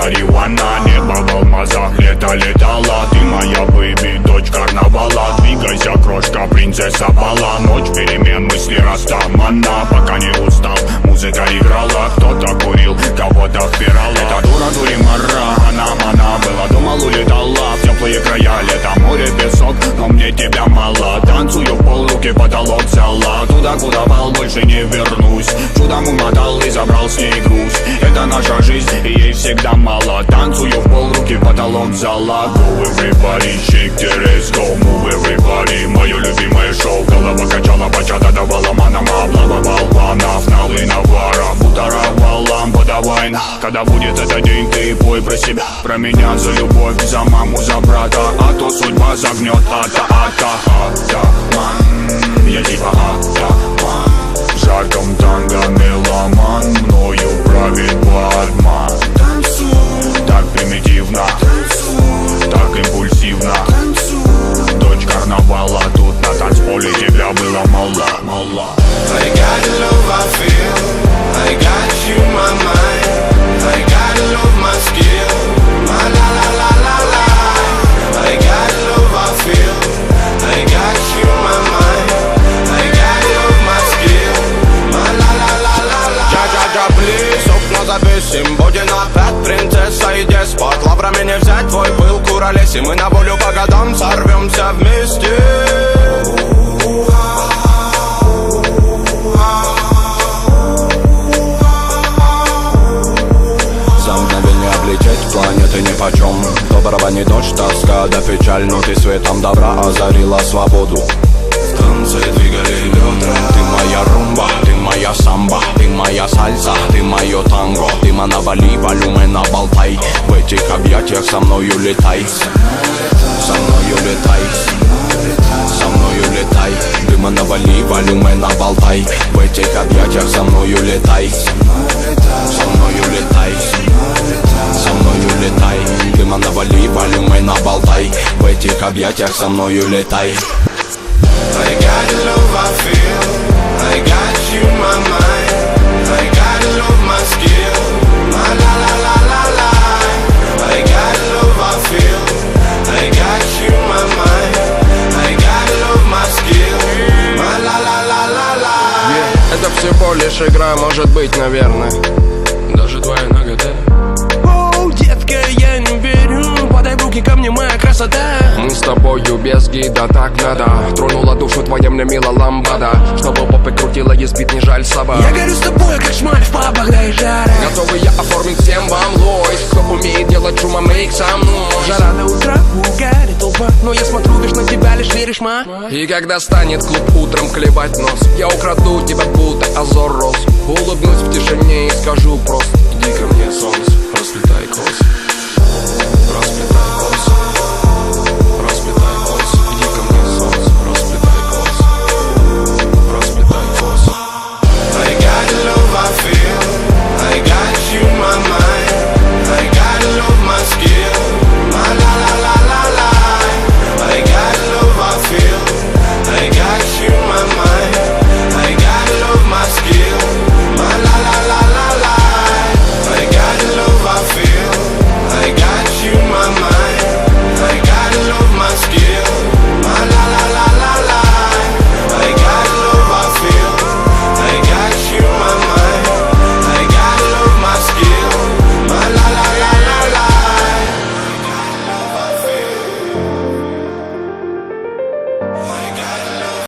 марихуана. Небо в алмазах, лето летало. Ты моя бэйби, дочь карнавала. Двигайся, крошка, принцесса бала. Ночь перемен, мысли растамана. Пока не устал, музыка играла. Кто-то курил, кого-то впирала. Эта дура дуримара, она была, думал, улетала в теплые края. Лето, море, песок, но мне тебя мало. Танцую в пол, руки потолок взяла. Туда, куда пал, больше не вернусь. Чудом умотал и забрал с ней груз. Это наша жизнь, и ей всегда мало. Танцую в пол, руки потолок взяла. Go everybody, shake the ass, go move everybody. Мое любимое шоу, голова качала, бачата давала манам. Облава болванов, налы навара. Бутаровал лампа, давай на. Когда будет этот день, ты пой про себя. Про меня, за любовь, за маму, за брата. А то судьба загнет, атаман. Я типа атаман. В жарком танго меломан. Мною правит Батман. Так примитивно, так импульсивно. Дочь карнавала, тут на танцполе тебя было мало. I got love, I feel. I got you, my mind. I got love, my skill. My la la la la la. I got love, I feel. I got you, my mind. I got love, my skill. My la la la la la. Джа-джа-джа, плиз, окна записим. Будем опять принцесса и деспот. Лаврами не взять твой пыл, куролес. И мы на волю по годам сорвемся вместе. Облететь планеты нипочем. Доброго не дождь, тоска да печаль. Но ты светом добра озарила свободу. В танце двигали бедра. Ты моя румба, ты моя самба. Ты моя сальса, ты мое танго. Ты навали, волюмена болтай. В этих объятиях со мною летай. Со мною летай. Со мною летай. Ты навали, волюмена болтай. В этих объятиях со мною летай. Со мною летай. Со мною летай. Дыма навали, волюмена болтай. В этих объятиях со мною летай. I got love, I feel. I got you, my mind. I got love, my skill. My la la la la la. I got love, I feel. I got you, my mind. I got love, my skill. My la la la la la. Это всего лишь игра, может быть, наверное. Даже твоя нагота. Оу, детка, я не верю. Подай в руки ко мне, моя красота. Мы с тобою без гида, так надо. Тронула душу твоя мне мила ламбада. Чтобы попы крутила, и сбит не жаль собак. Я горю с тобой, как шмаль в пабах, да и жара. Готовы я оформить всем вам лойс. Кто умеет делать шума, мейк со мной. Жара до утра, угарит толпа. Но я смотрю лишь на тебя, лишь веришь, ма. И когда станет клуб утром клевать нос, я украду тебя, будто озор роз. Улыбнусь в тишине и скажу просто: иди ко мне, солнце, расплетай кос. Расплетай.